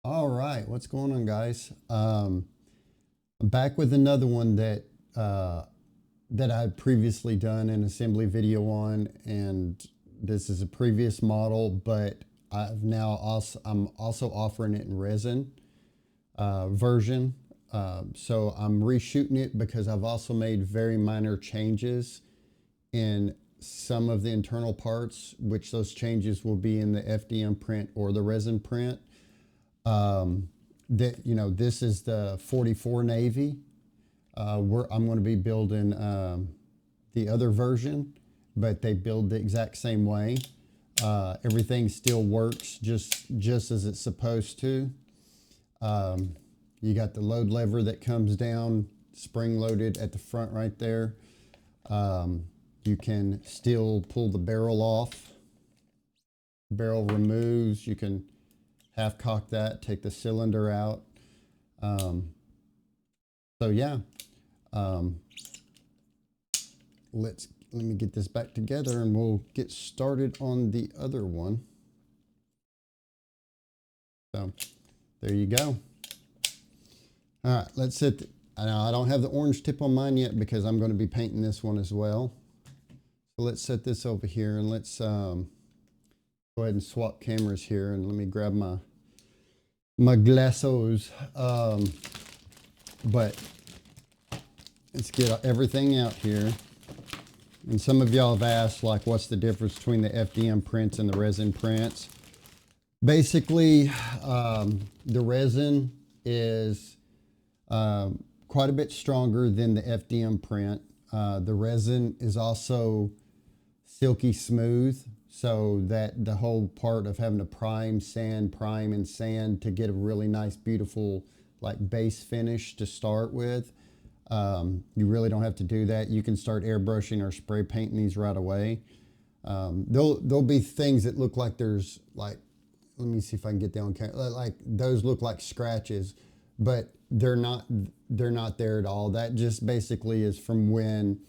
All right, what's going on, guys? I'm back with another one that I've previously done an assembly video on, and this is a previous model, but I'm also offering it in resin version. So I'm reshooting it because I've also made very minor changes in some of the internal parts, which those changes will be in the FDM print or the resin print. This is the 44 Navy. I'm going to be building the other version, but they build the exact same way. Everything still works just as it's supposed to. You got the load lever that comes down, spring loaded at the front right there. You can still pull the barrel off. Barrel removes. You can half cock that, take the cylinder out. So yeah, let me get this back together and we'll get started on the other one. So there you go. All right, let's set. Now I don't have the orange tip on mine yet because I'm going to be painting this one as well. So let's set this over here and let's go ahead and swap cameras here, and let me grab my glasses. But let's get everything out here. And some of y'all have asked, like, what's the difference between the FDM prints and the resin prints? Basically, the resin is quite a bit stronger than the FDM print. The resin is also silky smooth, so that the whole part of having to prime and sand to get a really nice, beautiful, like, base finish to start with, you really don't have to do that. You can start airbrushing or spray painting these right away. There'll be things that look like there's, like, let me see if I can get that on camera. Like, those look like scratches, but they're not there at all. That just basically is from when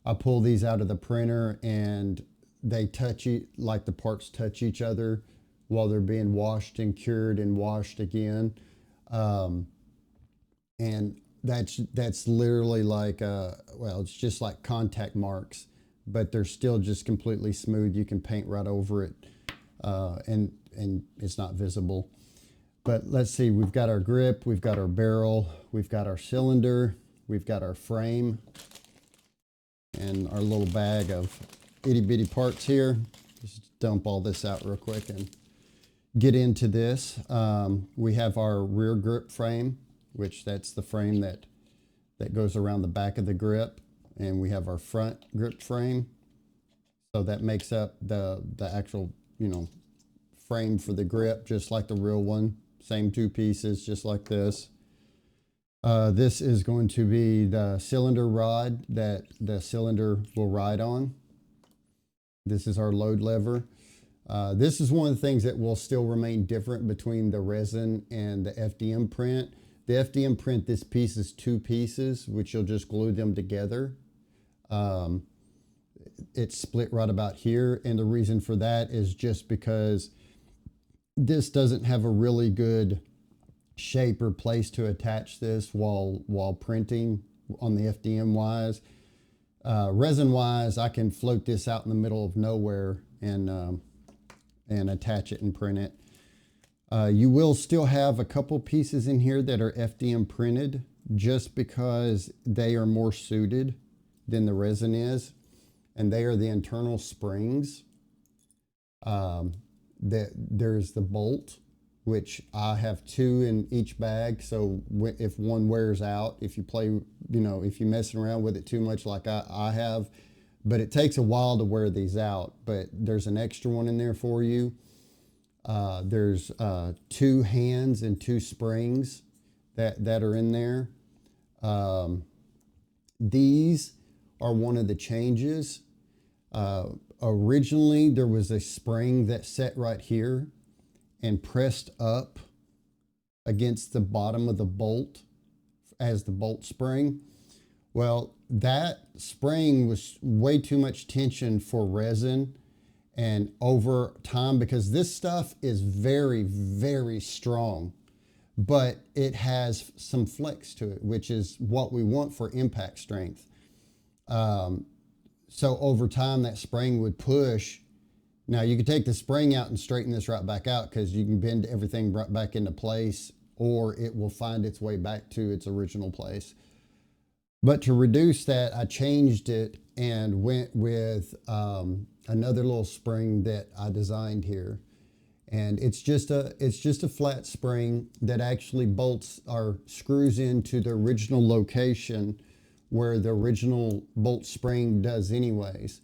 I pull these out of the printer and they touch it, like the parts touch each other while they're being washed and cured and washed again. And that's literally like, well, it's just like contact marks, but they're still just completely smooth. You can paint right over it, and it's not visible. But let's see, we've got our grip, we've got our barrel, we've got our cylinder, we've got our frame, and our little bag of itty bitty parts here. Just dump all this out real quick and get into this. We have our rear grip frame, which that's the frame that goes around the back of the grip, and we have our front grip frame. So that makes up the actual, frame for the grip, just like the real one. Same two pieces, just like this. This is going to be the cylinder rod that the cylinder will ride on. This is our load lever. This is one of the things that will still remain different between the resin and the FDM print. The FDM print, this piece is two pieces, which you'll just glue them together. It's split right about here, and the reason for that is just because this doesn't have a really good shape or place to attach this while printing on the FDM wise. Resin wise, I can float this out in the middle of nowhere and attach it and print it. You will still have a couple pieces in here that are FDM printed just because they are more suited than the resin is, and they are the internal springs. There's the bolt, which I have two in each bag, so if one wears out, if you play, if you're messing around with it too much like I have, but it takes a while to wear these out, but there's an extra one in there for you. There's two hands and two springs that are in there. These are one of the changes. Originally, there was a spring that sat right here and pressed up against the bottom of the bolt as the bolt spring. Well, that spring was way too much tension for resin, and over time, because this stuff is very, very strong, but it has some flex to it, which is what we want for impact strength. So over time, that spring would push. Now you can take the spring out and straighten this right back out because you can bend everything right back into place, or it will find its way back to its original place. But to reduce that, I changed it and went with another little spring that I designed here. And it's just a flat spring that actually bolts or screws into the original location where the original bolt spring does anyways.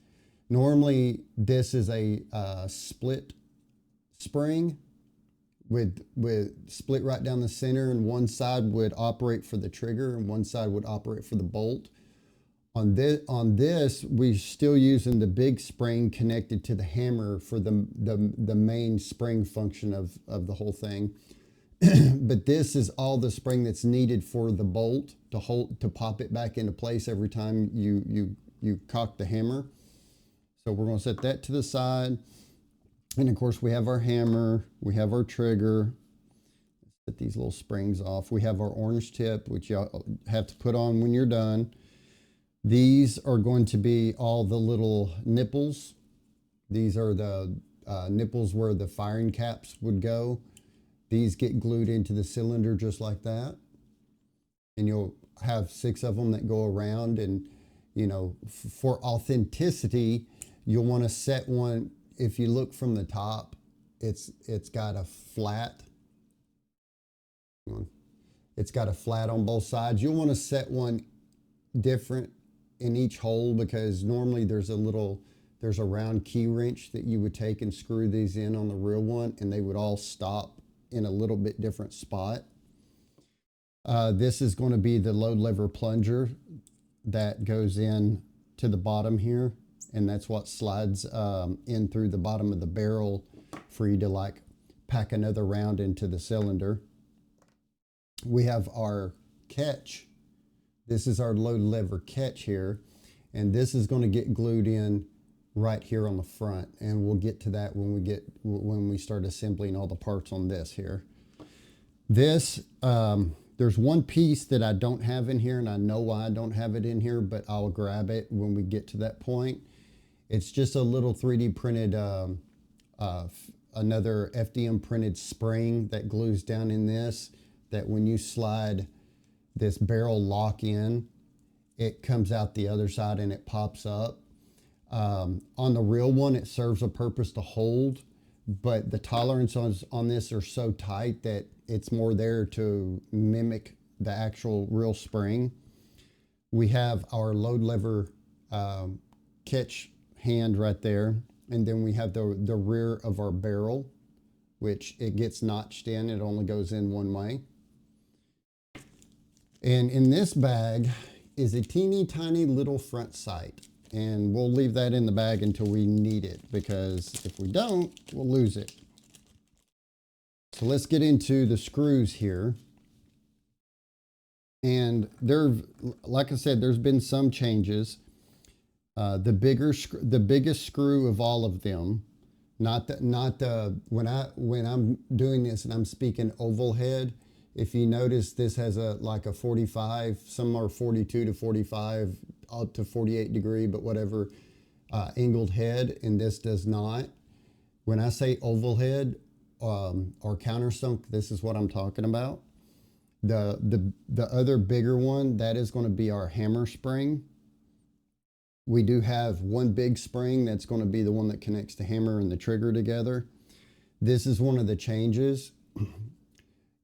Normally, this is a split spring with split right down the center, and one side would operate for the trigger and one side would operate for the bolt. On this, we're still using the big spring connected to the hammer for the main spring function of the whole thing. But this is all the spring that's needed for the bolt to pop it back into place every time you cock the hammer. So we're going to set that to the side. And of course we have our hammer, we have our trigger. Let's set these little springs off. We have our orange tip, which you have to put on when you're done. These are going to be all the little nipples. These are the nipples where the firing caps would go. These get glued into the cylinder just like that. And you'll have 6 of them that go around. And, you know, for authenticity, you'll want to set one. If you look from the top, it's got a flat. It's got a flat on both sides. You'll want to set one different in each hole because normally there's a round key wrench that you would take and screw these in on the real one, and they would all stop in a little bit different spot. This is going to be the load lever plunger that goes in to the bottom here, and that's what slides in through the bottom of the barrel for you to like pack another round into the cylinder. We have our catch. This is our load lever catch here, and this is going to get glued in right here on the front, and we'll get to that when we start assembling all the parts on this here. This there's one piece that I don't have in here, and I know why I don't have it in here, but I'll grab it when we get to that point. It's just a little 3D printed another FDM printed spring that glues down in this, that when you slide this barrel lock in, it comes out the other side and it pops up. On the real one, it serves a purpose to hold, but the tolerances on this are so tight that it's more there to mimic the actual real spring. We have our load lever catch hand right there, and then we have the rear of our barrel, which it gets notched in. It only goes in one way. And in this bag is a teeny tiny little front sight. And we'll leave that in the bag until we need it, because if we don't, we'll lose it. So let's get into the screws here. And like I said, there's been some changes. The biggest screw of all of them, when I'm doing this and I'm speaking oval head, if you notice, this has like a 45, some are 42 to 45, up to 48 degree, but whatever, angled head, and this does not. When I say oval head or countersunk, this is what I'm talking about. The other bigger one, that is going to be our hammer spring. We do have one big spring that's going to be the one that connects the hammer and the trigger together. This is one of the changes.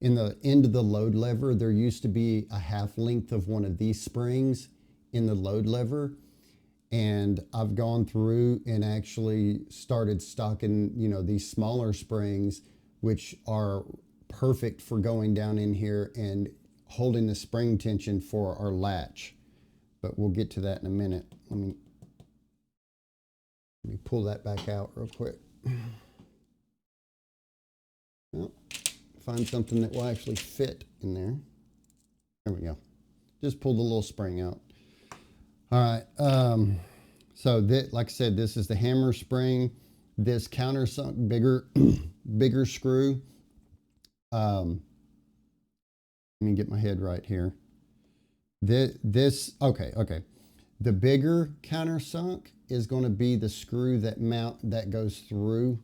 In the end of the load lever, there used to be a half length of one of these springs in the load lever, and I've gone through and actually started stocking, you know, these smaller springs, which are perfect for going down in here and holding the spring tension for our latch. But we'll get to that in a minute. Let me pull that back out real quick. Well, find something that will actually fit in there. There we go. Just pull the little spring out. All right. So like I said, this is the hammer spring. This countersunk bigger screw. let me get my head right here. Okay. The bigger countersunk is going to be the screw that goes through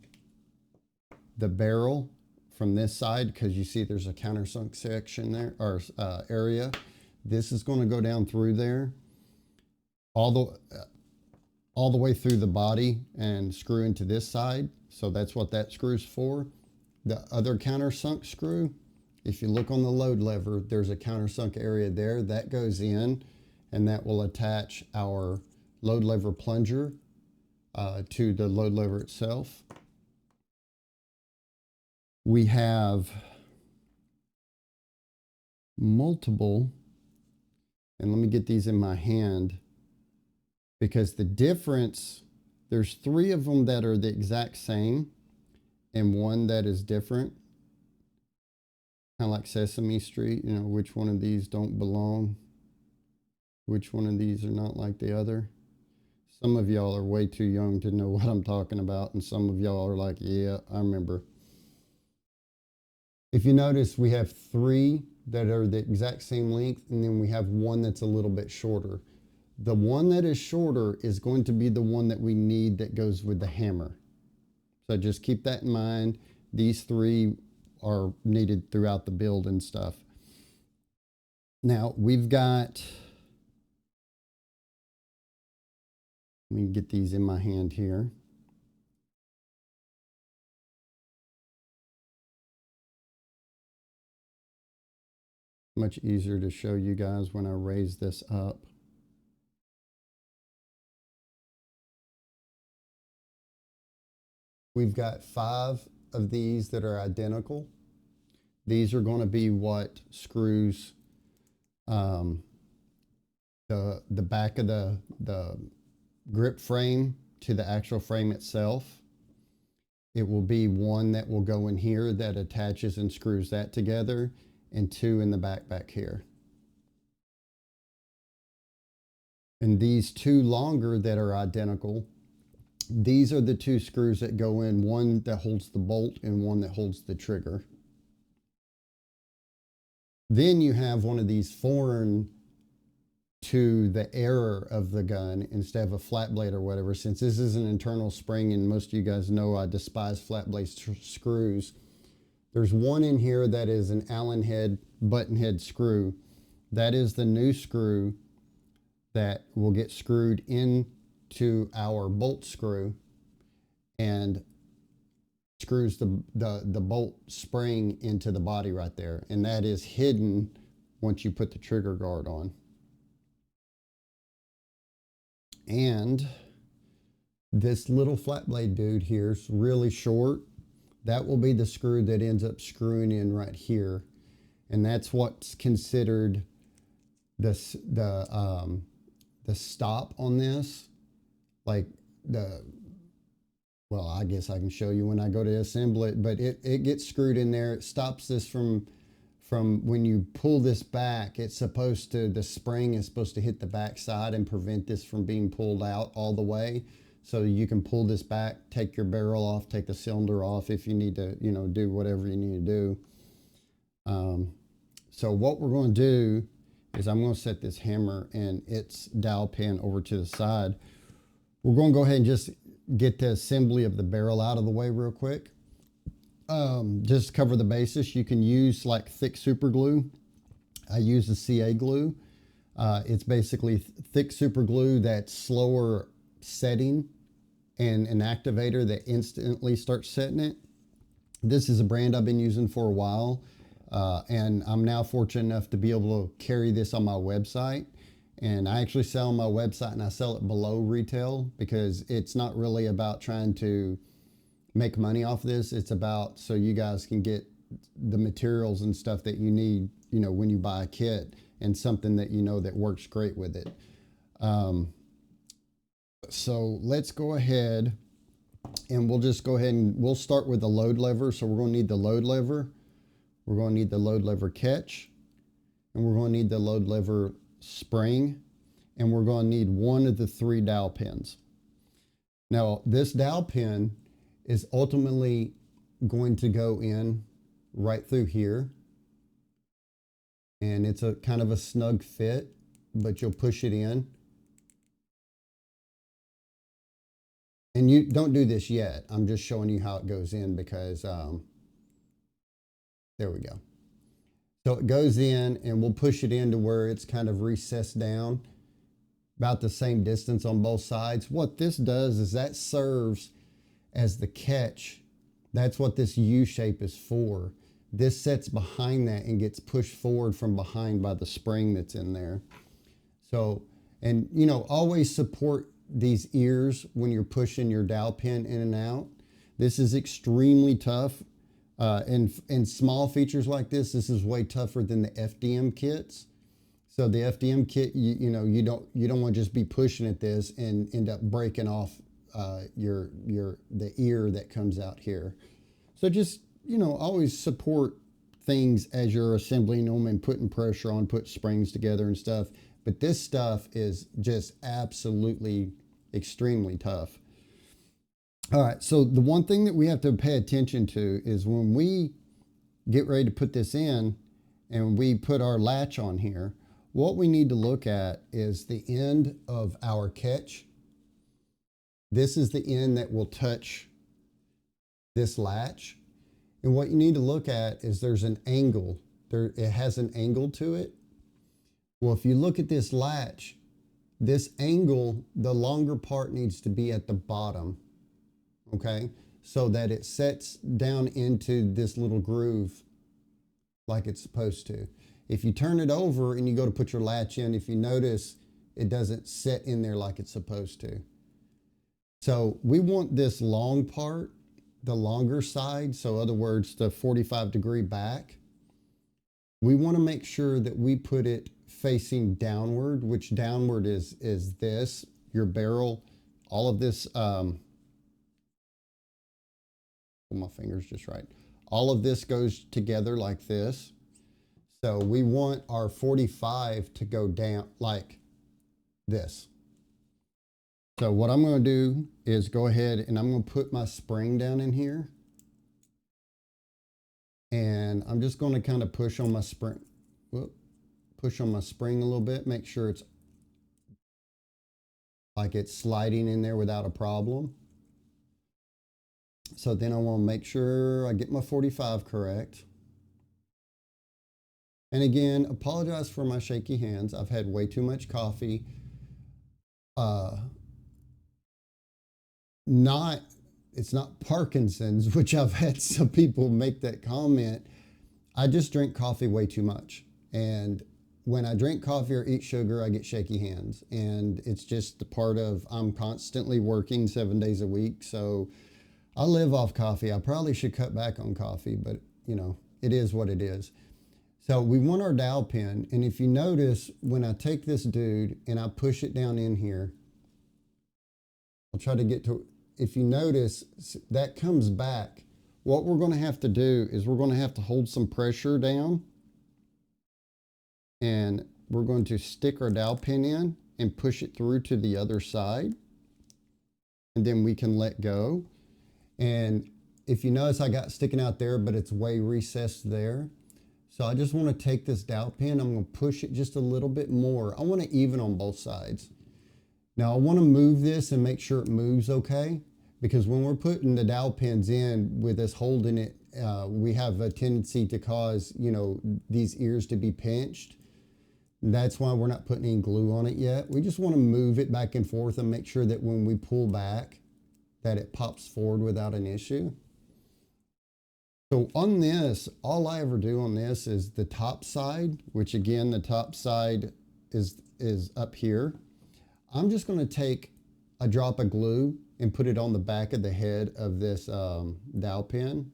the barrel from this side, because you see there's a countersunk section there, or area. This is going to go down through there all the way through the body and screw into this side. So that's what that screw's for. The other countersunk screw, if you look on the load lever, there's a countersunk area there that goes in, and that will attach our load lever plunger to the load lever itself. We have multiple, and let me get these in my hand, because the difference, there's 3 of them that are the exact same and 1 that is different. Kind of like Sesame Street, you know, which one of these don't belong, which one of these are not like the other. Some of y'all are way too young to know what I'm talking about, and some of y'all are like, yeah, I remember. If you notice, we have 3 that are the exact same length, and then we have 1 that's a little bit shorter. The one that is shorter is going to be the one that we need that goes with the hammer. So just keep that in mind. These 3 are needed throughout the build and stuff. Now we've got, let me get these in my hand here. Much easier to show you guys when I raise this up. We've got 5 of these that are identical. These are going to be what screws the back of the grip frame to the actual frame itself. It will be 1 that will go in here that attaches and screws that together, and 2 in the back here. And these 2 longer that are identical, these are the 2 screws that go in, 1 that holds the bolt and 1 that holds the trigger. Then you have one of these foreign to the error of the gun instead of a flat blade or whatever. Since this is an internal spring, and most of you guys know I despise flat blade screws, there's 1 in here that is an Allen head button head screw. That is the new screw that will get screwed into our bolt screw and screws the bolt spring into the body right there. And that is hidden once you put the trigger guard on. And this little flat blade dude here is really short. That will be the screw that ends up screwing in right here. And that's what's considered the stop on this. Like well, I guess I can show you when I go to assemble it, but it gets screwed in there. It stops this from when you pull this back, it's supposed to, the spring is supposed to hit the back side and prevent this from being pulled out all the way. So you can pull this back, take your barrel off, take the cylinder off if you need to, you know, do whatever you need to do. So what we're going to do is I'm going to set this hammer and its dowel pin over to the side. We're going to go ahead and just get the assembly of the barrel out of the way real quick. Just to cover the basis, you can use like thick super glue. I use the CA glue. It's basically thick super glue that's slower setting and an activator that instantly starts setting it. This is a brand I've been using for a while, and I'm now fortunate enough to be able to carry this on my website. And I actually sell on my website, and I sell it below retail because it's not really about trying to make money off this. It's about so you guys can get the materials and stuff that you need, you know, when you buy a kit, and something that you know that works great with it. So let's go ahead and we'll just go ahead and we'll start with the load lever. So we're going to need the load lever. We're going to need the load lever catch, and we're going to need the load lever spring, and we're going to need 1 of the 3 dowel pins. Now this dowel pin is ultimately going to go in right through here, And it's a kind of a snug fit, but you'll push it in. And you don't do this yet. I'm just showing you how it goes in because there we go. So it goes in and we'll push it in to where it's kind of recessed down about the same distance on both sides. What this does is that serves as the catch. That's what this U shape is for. This sets behind that and gets pushed forward from behind by the spring that's in there. So, and you know, always support these ears when you're pushing your dowel pin in and out. This is extremely tough. And small features like this is way tougher than the FDM kits. So the FDM kit, you don't want to just be pushing at this and end up breaking off the ear that comes out here. So just, you know, always support things as you're assembling them and putting pressure on, put springs together and stuff. But this stuff is just absolutely extremely tough. All right, so the one thing that we have to pay attention to is when we get ready to put this in and we put our latch on here, what we need to look at is the end of our catch. This is the end that will touch this latch. And what you need to look at is there's an angle. It has an angle to it. Well, if you look at this latch, this angle, the longer part needs to be at the bottom, okay? So that it sets down into this little groove like it's supposed to. If you turn it over and you go to put your latch in, if you notice, it doesn't set in there like it's supposed to. So we want this long part, the longer side, so in other words, the 45-degree back. We want to make sure that we put it facing downward, which downward is this, your barrel, all of this, pull my fingers just right. All of this goes together like this. So we want our 45 to go down like this. So what I'm going to do is go ahead and I'm going to put my spring down in here. And I'm just going to kind of push on my spring. Push on my spring a little bit, make sure it's like it's sliding in there without a problem. So then I want to make sure I get my 45 correct. And again, apologize for my shaky hands. I've had way too much coffee. It's not Parkinson's, which I've had some people make that comment. I just drink coffee way too much. And when I drink coffee or eat sugar, I get shaky hands. And it's just the part of, I'm constantly working 7 days a week. So I live off coffee. I probably should cut back on coffee, but you know, it is what it is. So we want our dowel pin. And if you notice, when I take this dude and I push it down in here, I'll try to get to, if you notice, that comes back. What we're going to have to do is we're going to have to hold some pressure down. And we're going to stick our dowel pin in and push it through to the other side. And then we can let go. And if you notice, I got sticking out there, but it's way recessed there. So I just want to take this dowel pin. I'm going to push it just a little bit more. I want to even on both sides. Now I want to move this and make sure it moves okay. Because when we're putting the dowel pins in with us holding it, we have a tendency to cause, you know, these ears to be pinched. That's why we're not putting any glue on it yet. We just want to move it back and forth and make sure that when we pull back, that it pops forward without an issue. So on this, all I ever do on this is the top side, which again, the top side is up here. I'm just going to take a drop of glue and put it on the back of the head of this dowel pin.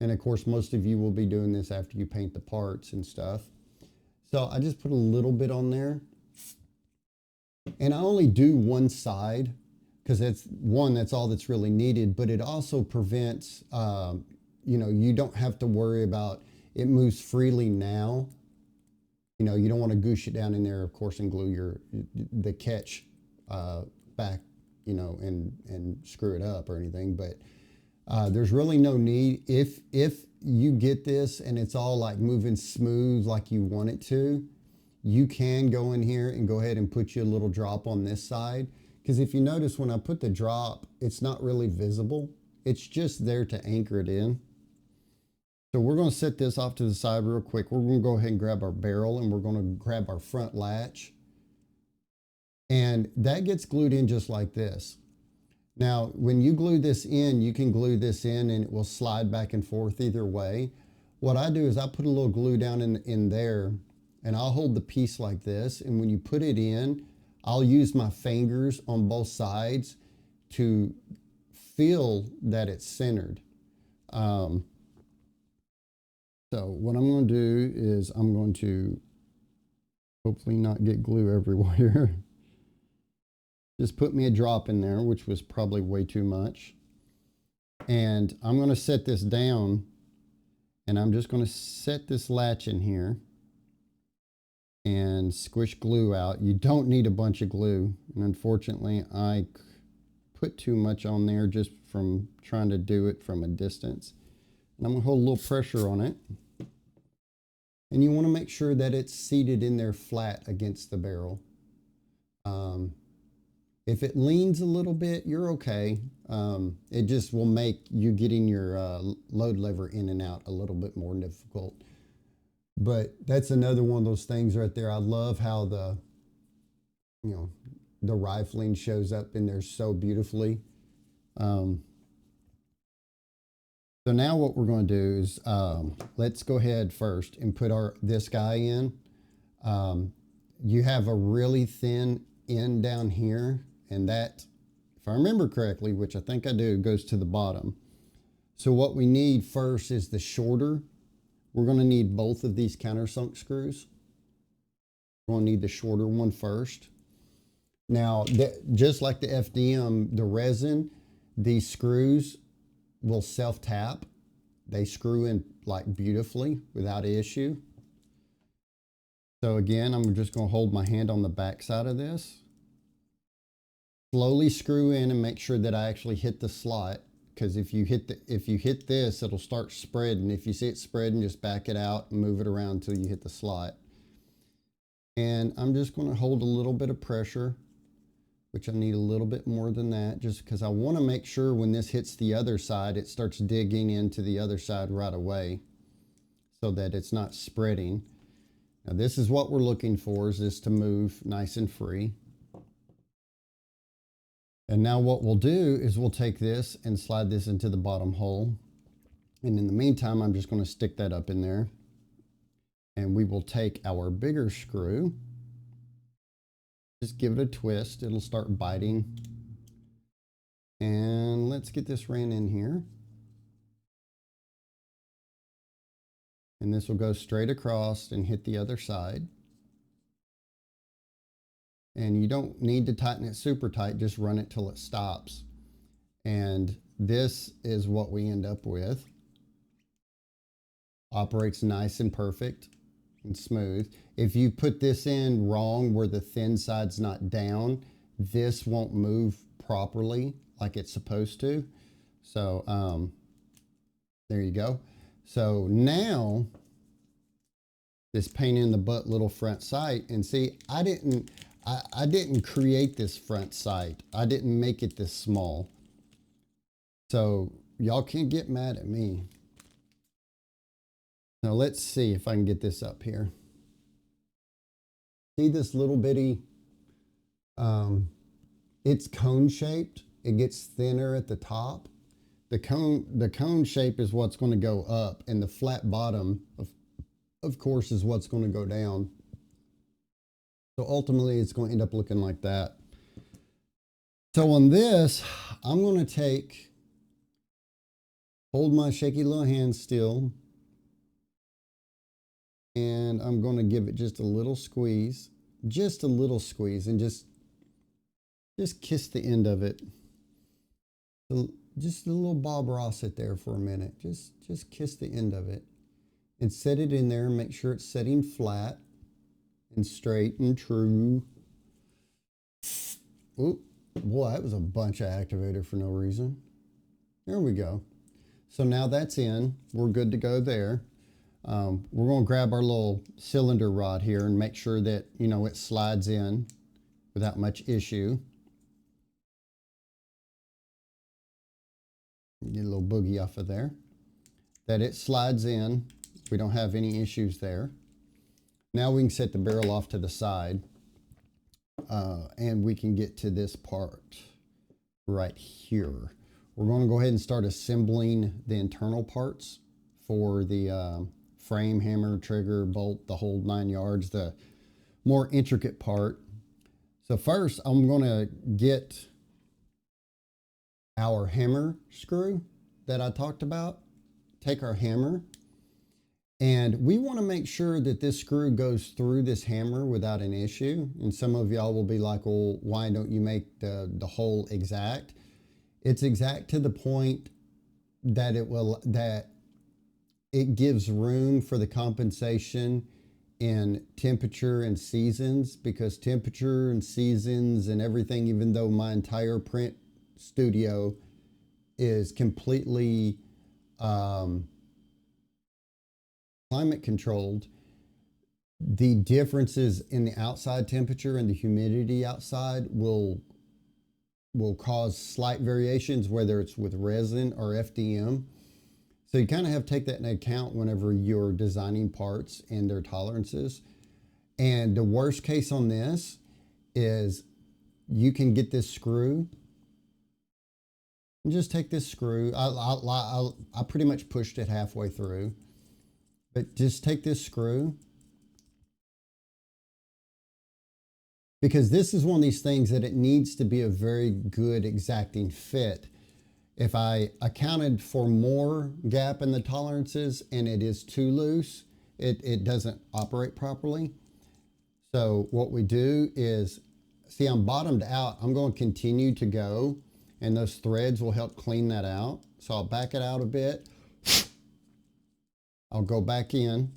And of course, most of you will be doing this after you paint the parts and stuff. So I just put a little bit on there. And I only do one side because that's all that's really needed, but it also prevents, you know, you don't have to worry about it moves freely now. You know, you don't want to goosh it down in there, of course, and glue the catch back, you know, and screw it up or anything. But There's really no need. If you get this and it's all like moving smooth like you want it to, you can go in here and go ahead and put you a little drop on this side. Because if you notice, when I put the drop, it's not really visible. It's just there to anchor it in. So we're going to set this off to the side real quick. We're going to go ahead and grab our barrel, and we're going to grab our front latch. And that gets glued in just like this. Now, when you glue this in, you can glue this in and it will slide back and forth either way. What I do is I put a little glue down in there, and I'll hold the piece like this. And when you put it in, I'll use my fingers on both sides to feel that it's centered. So what I'm going to do is I'm going to hopefully not get glue everywhere. Just put me a drop in there, which was probably way too much. And I'm going to set this down, and I'm just going to set this latch in here and squish glue out. You don't need a bunch of glue. And unfortunately, I put too much on there just from trying to do it from a distance. And I'm going to hold a little pressure on it. And you want to make sure that it's seated in there flat against the barrel. If it leans a little bit, you're okay. It just will make you getting your load lever in and out a little bit more difficult. But that's another one of those things right there. I love how the rifling shows up in there so beautifully. So now what we're going to do is let's go ahead first and put this guy in. You have a really thin end down here, and that, if I remember correctly, which I think I do, goes to the bottom. So what we need first is the shorter. We're going to need both of these countersunk screws. We're going to need the shorter one first. Now, just like the FDM, the resin, these screws will self-tap. They screw in like beautifully without issue. So again, I'm just going to hold my hand on the back side of this. Slowly screw in and make sure that I actually hit the slot, because if you hit this, it'll start spreading. If you see it spreading, just back it out and move it around until you hit the slot. And I'm just going to hold a little bit of pressure, which I need a little bit more than that, just because I want to make sure when this hits the other side, it starts digging into the other side right away so that it's not spreading. Now this is what we're looking for, is this to move nice and free. And now what we'll do is we'll take this and slide this into the bottom hole. And in the meantime, I'm just going to stick that up in there. And we will take our bigger screw. Just give it a twist. It'll start biting. And let's get this ran in here. And this will go straight across and hit the other side. And you don't need to tighten it super tight, just run it till it stops. And this is what we end up with. Operates nice and perfect and smooth. If you put this in wrong where the thin side's not down, this won't move properly like it's supposed to. So there you go. So now this pain in the butt little front sight, and see, I didn't create this front sight. I didn't make it this small. So y'all can't get mad at me. Now let's see if I can get this up here. See this little bitty, it's cone shaped. It gets thinner at the top. The cone shape is what's going to go up, and the flat bottom, of course, is what's going to go down. So ultimately, it's going to end up looking like that. So on this, I'm going to hold my shaky little hand still, and I'm going to give it just a little squeeze, and just kiss the end of it. Just a little Bob Ross it there for a minute. Just kiss the end of it, and set it in there. Make sure it's setting flat and straight and true. Oop, boy, that was a bunch of activator for no reason. There we go. So now that's in, we're good to go there. We're going to grab our little cylinder rod here and make sure that, you know, it slides in without much issue. Get a little boogie off of there. That it slides in. We don't have any issues there. Now we can set the barrel off to the side, and we can get to this part right here. We're going to go ahead and start assembling the internal parts for the frame, hammer, trigger, bolt, the whole 9 yards, the more intricate part. So first, I'm going to get our hammer screw that I talked about. Take our hammer, and we want to make sure that this screw goes through this hammer without an issue. And some of y'all will be like, well, why don't you make the hole exact? It's exact to the point that it gives room for the compensation in temperature and seasons, because temperature and seasons and everything, even though my entire print studio is completely climate controlled, the differences in the outside temperature and the humidity outside will cause slight variations, whether it's with resin or FDM. So you kind of have to take that into account whenever you're designing parts and their tolerances. And the worst case on this is you can get this screw and just take this screw. I pretty much pushed it halfway through, but just take this screw, because this is one of these things that it needs to be a very good exacting fit. If I accounted for more gap in the tolerances and it is too loose, it doesn't operate properly. So what we do is, see, I'm bottomed out. I'm going to continue to go, and those threads will help clean that out. So I'll back it out a bit. I'll go back in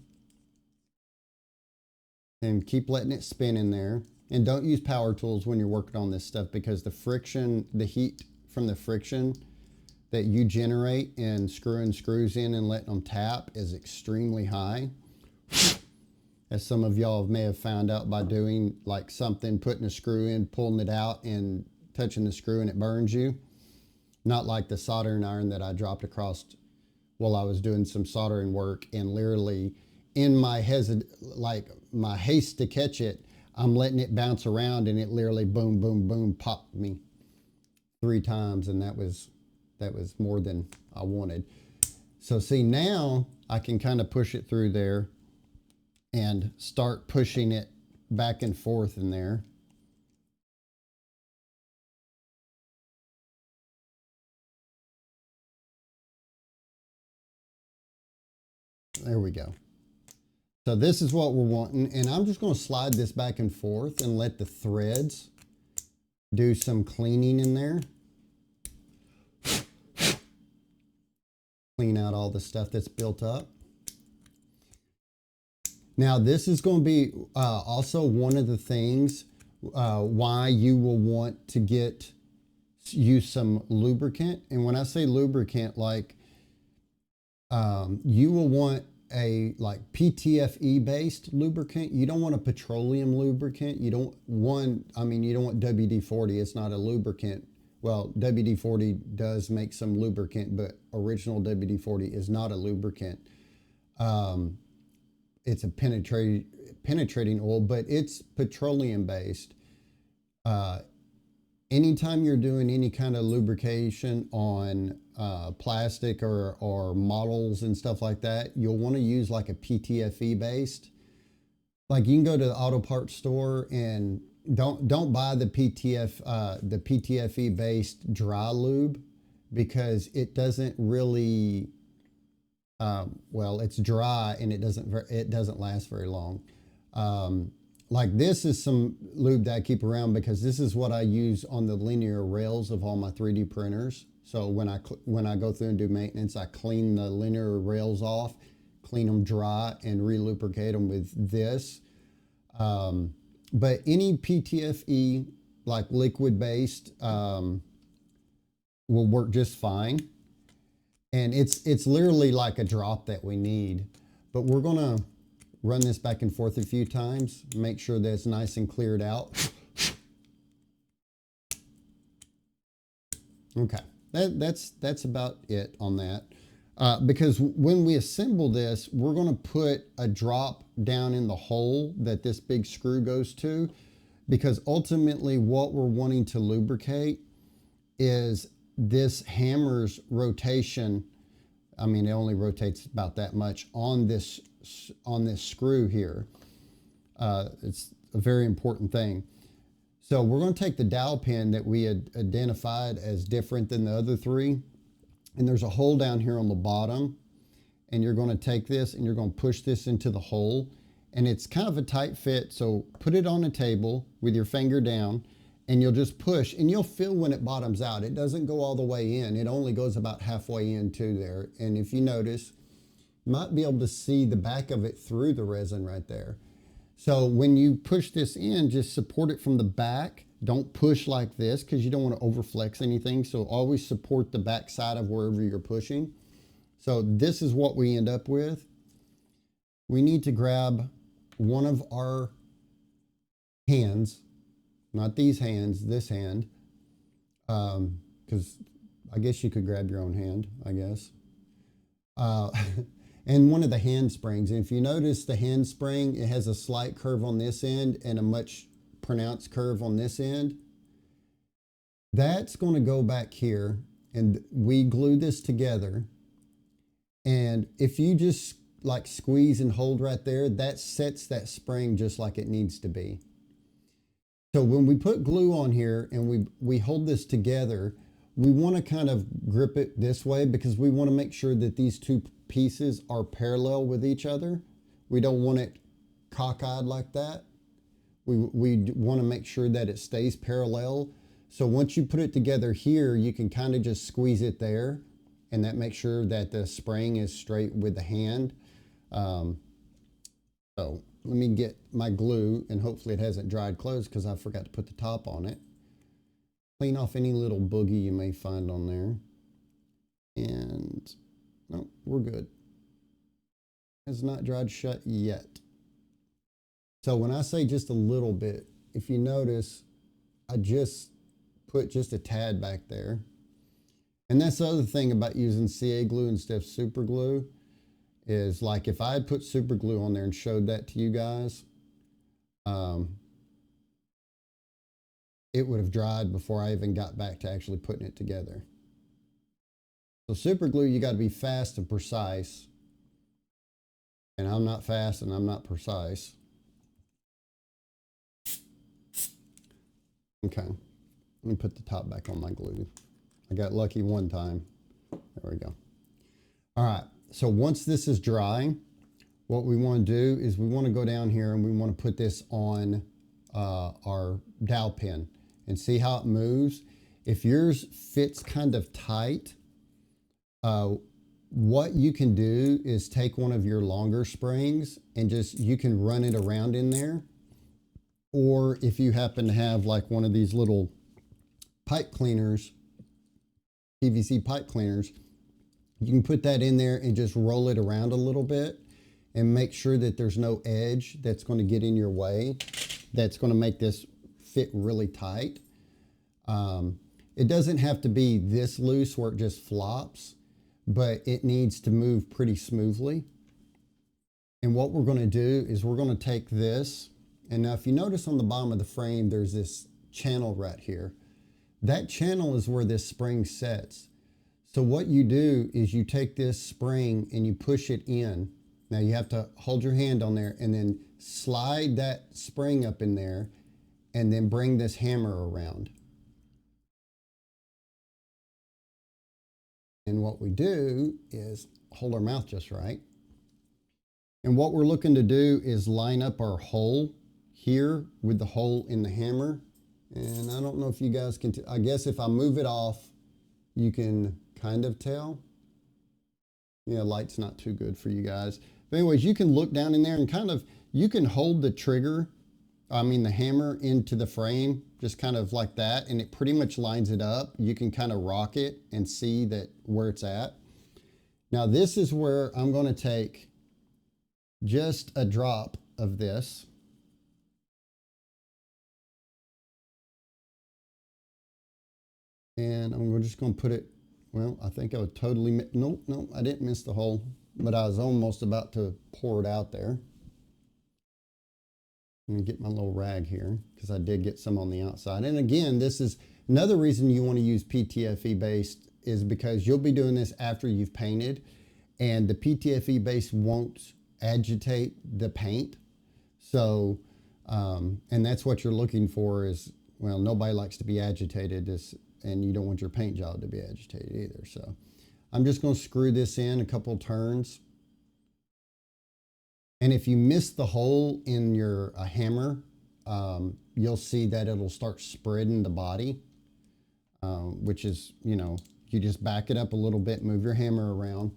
and keep letting it spin in there. And don't use power tools when you're working on this stuff, because the friction, the heat from the friction that you generate in screwing screws in and letting them tap is extremely high. As some of y'all may have found out by doing like something, putting a screw in, pulling it out and touching the screw and it burns you. Not like the soldering iron that I dropped across while I was doing some soldering work, and literally in my my haste to catch it, I'm letting it bounce around and it literally boom, boom, boom, popped me 3 times, and that was more than I wanted. So see, now I can kind of push it through there and start pushing it back and forth in there. There we go. So this is what we're wanting, and I'm just going to slide this back and forth and let the threads do some cleaning in there. Clean out all the stuff that's built up. Now this is going to be also one of the things why you will want to use some lubricant. And when I say lubricant, like you will want a like PTFE based lubricant. You don't want a petroleum lubricant. You don't want WD-40. It's not a lubricant. Well, WD-40 does make some lubricant, but original WD-40 is not a lubricant. It's a penetrating oil, but it's petroleum based. Anytime you're doing any kind of lubrication on plastic or models and stuff like that, you'll want to use like a PTFE based. Like you can go to the auto parts store and don't buy the PTFE based dry lube, because it doesn't really well, it's dry and it doesn't last very long. Like this is some lube that I keep around, because this is what I use on the linear rails of all my 3D printers. So when I go through and do maintenance, I clean the linear rails off, clean them dry, and re-lubricate them with this. But any PTFE, like liquid based, will work just fine. And it's literally like a drop that we need. But we're gonna run this back and forth a few times, make sure that it's nice and cleared out. Okay, that's about it on that. Because when we assemble this, we're going to put a drop down in the hole that this big screw goes to, because ultimately what we're wanting to lubricate is this hammer's rotation. I mean, it only rotates about that much on this screw here. It's a very important thing. So we're going to take the dowel pin that we had identified as different than the other three, and there's a hole down here on the bottom, and you're going to take this and you're going to push this into the hole, and it's kind of a tight fit, so put it on a table with your finger down, and you'll just push, and you'll feel when it bottoms out. It doesn't go all the way in. It only goes about halfway into there, and if you notice, you might be able to see the back of it through the resin right there. So when you push this in, just support it from the back. Don't push like this because you don't want to overflex anything. So always support the back side of wherever you're pushing. So this is what we end up with. We need to grab one of our hands, not these hands, this hand, because I guess you could grab your own hand, I guess. And one of the hand springs. And if you notice the hand spring, it has a slight curve on this end and a much pronounced curve on this end. That's going to go back here, and we glue this together. And if you just like squeeze and hold right there, that sets that spring just like it needs to be. So when we put glue on here and we hold this together, we want to kind of grip it this way because we want to make sure that these two pieces are parallel with each other. We don't want it cockeyed like that. We want to make sure that it stays parallel. So once you put it together here, you can kind of just squeeze it there, and that makes sure that the spring is straight with the hand. So let me get my glue, and hopefully it hasn't dried closed because I forgot to put the top on it. Clean off any little boogie you may find on there. And no, we're good. It's not dried shut yet. So when I say just a little bit, if you notice, I just put just a tad back there. And that's the other thing about using CA glue instead of super glue is, like, if I had put super glue on there and showed that to you guys, it would have dried before I even got back to actually putting it together. So super glue, you got to be fast and precise. And I'm not fast and I'm not precise. Okay, let me put the top back on my glue. I got lucky one time. There we go. All right, so once this is dry, what we want to do is we want to go down here and we want to put this on our dowel pin and see how it moves. If yours fits kind of tight, what you can do is take one of your longer springs and just, you can run it around in there. Or if you happen to have like one of these little pipe cleaners, PVC pipe cleaners, you can put that in there and just roll it around a little bit and make sure that there's no edge that's going to get in your way. That's going to make this fit really tight. It doesn't have to be this loose where it just flops, but it needs to move pretty smoothly. And what we're going to do is we're going to take this, and now if you notice on the bottom of the frame, there's this channel right here. That channel is where this spring sets. So what you do is you take this spring and you push it in. Now you have to hold your hand on there and then slide that spring up in there and then bring this hammer around. And what we do is hold our mouth just right. And what we're looking to do is line up our hole here with the hole in the hammer. And I don't know if you guys can, I guess if I move it off, you can kind of tell. Yeah, light's not too good for you guys. But anyways, you can look down in there and kind of, you can hold the trigger, the hammer into the frame, just kind of like that, and it pretty much lines it up. You can kind of rock it and see that where it's at. Now this is where I'm going to take just a drop of this. And I'm just going to put it, well, I think I would totally, nope, I didn't miss the hole, but I was almost about to pour it out there. I'm going to get my little rag here because I did get some on the outside. And again, this is another reason you want to use PTFE based is because you'll be doing this after you've painted, and the PTFE base won't agitate the paint. So, and that's what you're looking for is, well, nobody likes to be agitated, and you don't want your paint job to be agitated either. So I'm just going to screw this in a couple turns. And if you miss the hole in your hammer, you'll see that it'll start spreading the body, which is, you just back it up a little bit, move your hammer around.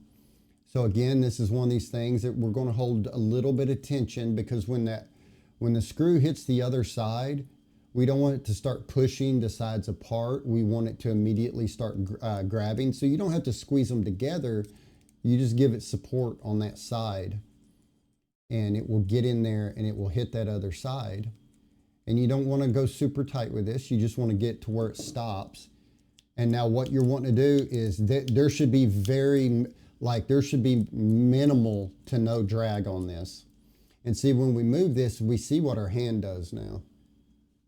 So again, this is one of these things that we're going to hold a little bit of tension, because when the screw hits the other side, we don't want it to start pushing the sides apart. We want it to immediately start grabbing. So you don't have to squeeze them together. You just give it support on that side, and it will get in there and it will hit that other side. And you don't want to go super tight with this. You just want to get to where it stops. And now what you're wanting to do is that there should be there should be minimal to no drag on this. And see, when we move this, we see what our hand does now.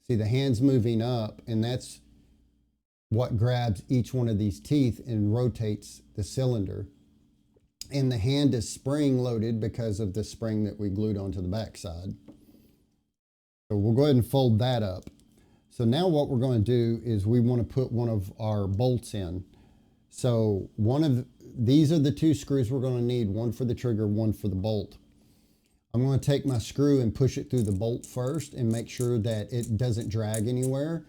See, the hand's moving up, and that's what grabs each one of these teeth and rotates the cylinder. And the hand is spring loaded because of the spring that we glued onto the backside. So we'll go ahead and fold that up. So now what we're going to do is we want to put one of our bolts in. So these are the two screws we're going to need, one for the trigger, one for the bolt. I'm going to take my screw and push it through the bolt first and make sure that it doesn't drag anywhere,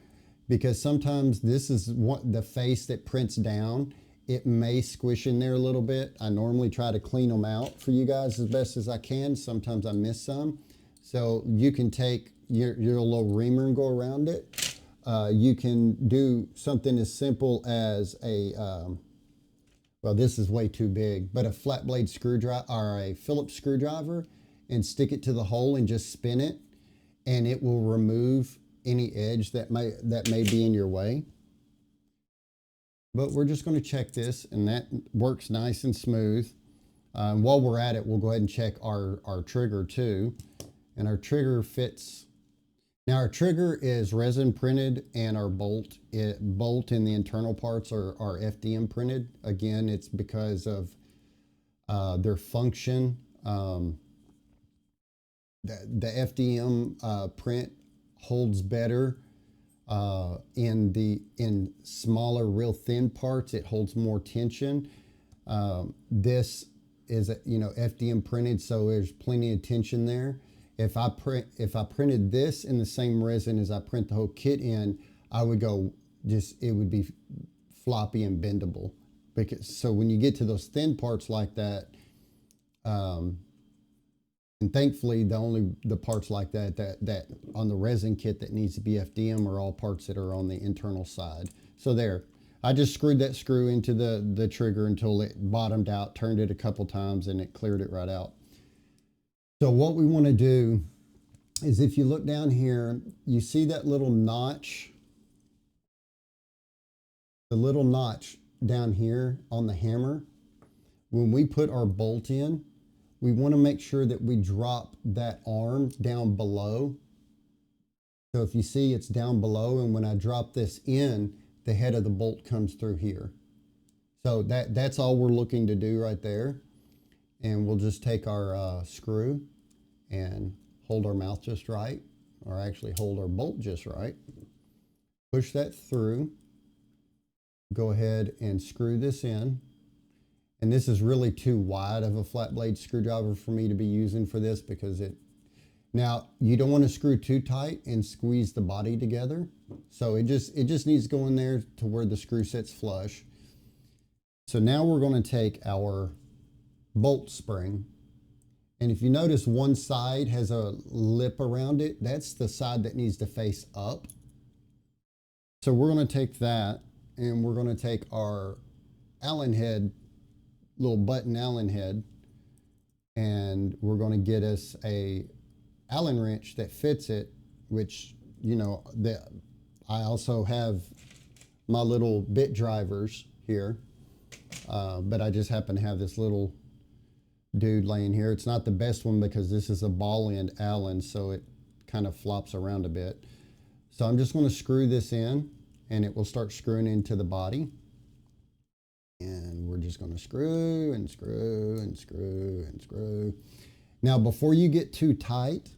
because sometimes this is the face that prints down. It may squish in there a little bit. I normally try to clean them out for you guys as best as I can. Sometimes I miss some. So you can take your little reamer and go around it. You can do something as simple as well, this is way too big, but a flat blade screwdriver or a Phillips screwdriver, and stick it to the hole and just spin it, and it will remove any edge that may be in your way. But we're just going to check this, and that works nice and smooth. While we're at it, we'll go ahead and check our trigger too. And our trigger fits. Now our trigger is resin printed, and our bolt in the internal parts are FDM printed. Again, it's because of their function. The FDM print holds better in smaller, real thin parts. It holds more tension. This is FDM printed, so there's plenty of tension there. If I printed this in the same resin as I print the whole kit in, I would it would be floppy and bendable. So when you get to those thin parts like that, and thankfully, the parts like that on the resin kit that needs to be FDM are all parts that are on the internal side. So there, I just screwed that screw into the trigger until it bottomed out, turned it a couple times, and it cleared it right out. So what we want to do is, if you look down here, you see that little notch? The little notch down here on the hammer. When we put our bolt in, we want to make sure that we drop that arm down below. So if you see, it's down below, and when I drop this in, the head of the bolt comes through here. So that's all we're looking to do right there. And we'll just take our screw and hold our mouth just right, or actually hold our bolt just right. Push that through. Go ahead and screw this in. And this is really too wide of a flat blade screwdriver for me to be using for this, because now you don't want to screw too tight and squeeze the body together. So it just needs to go in there to where the screw sits flush. So now we're going to take our bolt spring, and if you notice, one side has a lip around it. That's the side that needs to face up. So we're going to take that, and we're going to take our Allen head little button Allen head, and we're going to get us a Allen wrench that fits it, which, you know, I also have my little bit drivers here, but I just happen to have this little dude laying here. It's not the best one because this is a ball end Allen, so it kind of flops around a bit. So I'm just going to screw this in, and it will start screwing into the body. And we're just going to screw and screw and screw and screw. Now, before you get too tight,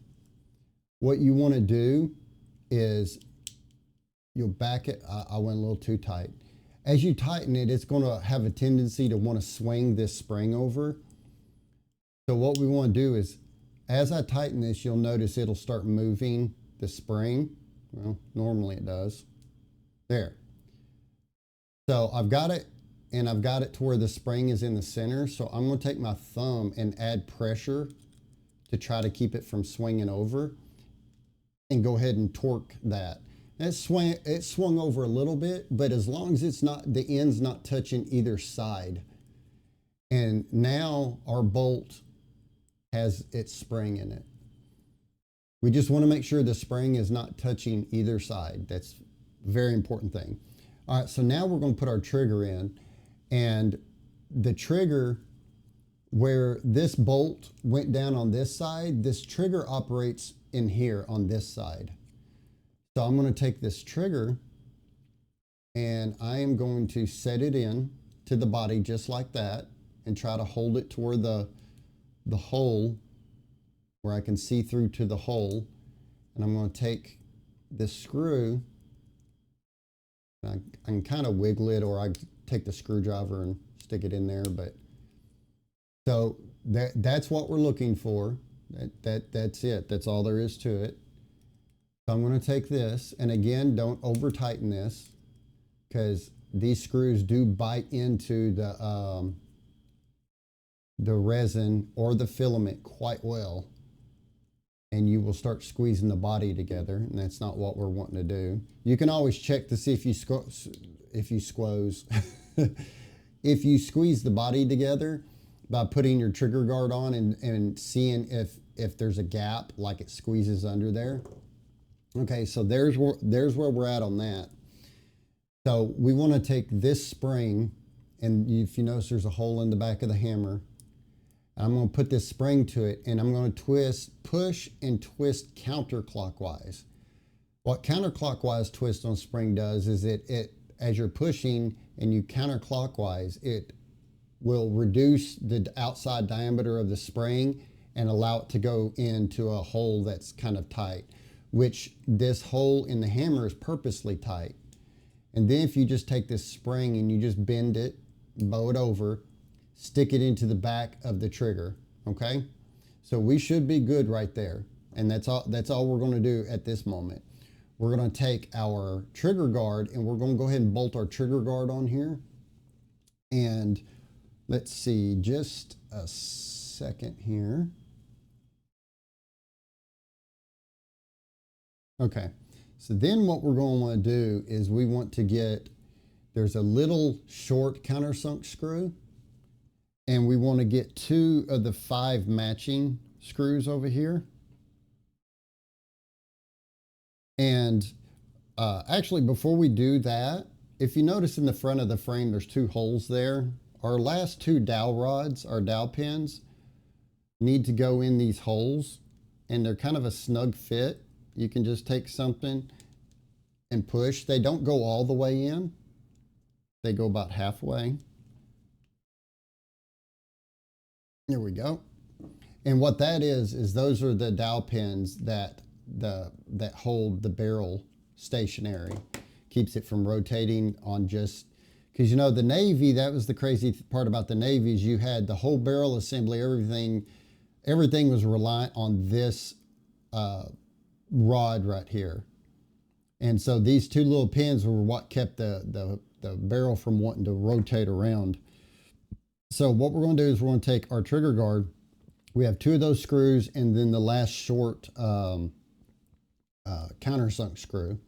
what you want to do is you'll back it. I went a little too tight. As you tighten it, it's going to have a tendency to want to swing this spring over. So what we want to do is, as I tighten this, you'll notice it'll start moving the spring. Well, normally it does. There. So I've got it, and I've got it to where the spring is in the center. So I'm going to take my thumb and add pressure to try to keep it from swinging over, and go ahead and torque that. It swung over a little bit, but as long as it's not, the end's not touching either side. And now our bolt has its spring in it. We just want to make sure the spring is not touching either side. That's a very important thing. All right, so now we're going to put our trigger in, and the trigger, where this bolt went down on this side, this trigger operates in here on this side. So I'm going to take this trigger, and I am going to set it in to the body just like that, and try to hold it toward the hole where I can see through to the hole. And I'm going to take this screw, and I can kind of wiggle it, or I take the screwdriver and stick it in there. But so that's what we're looking for. That's it. That's all there is to it. So I'm going to take this, and again, don't over tighten this, because these screws do bite into the resin or the filament quite well, and you will start squeezing the body together, and that's not what we're wanting to do. You can always check to see if you if you squeeze the body together by putting your trigger guard on and seeing if there's a gap, like it squeezes under there. Okay, so there's where we're at on that. So we want to take this spring, and if you notice there's a hole in the back of the hammer, I'm going to put this spring to it, and I'm going to push and twist counterclockwise. What counterclockwise twist on spring does is it as you're pushing and you counterclockwise, it will reduce the outside diameter of the spring and allow it to go into a hole that's kind of tight, which this hole in the hammer is purposely tight. And then if you just take this spring and you just bend it, bow it over, stick it into the back of the trigger, okay? So we should be good right there. And that's all we're going to do at this moment. We're going to take our trigger guard, and we're going to go ahead and bolt our trigger guard on here. And let's see, just a second here. Okay, so then what we're going to want to do is we want to get, there's a little short countersunk screw, and we want to get 2 of the 5 matching screws over here. And actually, before we do that, if you notice in the front of the frame, there's 2 holes there. Our last 2 dowel rods, our dowel pins, need to go in these holes, and they're kind of a snug fit. You can just take something and push. They don't go all the way in. They go about halfway. There we go. And what that is those are the dowel pins that hold the barrel stationary. Keeps it from rotating on just, because you know the Navy, that was the crazy part about the Navy, is you had the whole barrel assembly, everything was reliant on this rod right here. And so these 2 little pins were what kept the barrel from wanting to rotate around. So what we're going to do is we're going to take our trigger guard. We have 2 of those screws, and then the last short countersunk screw.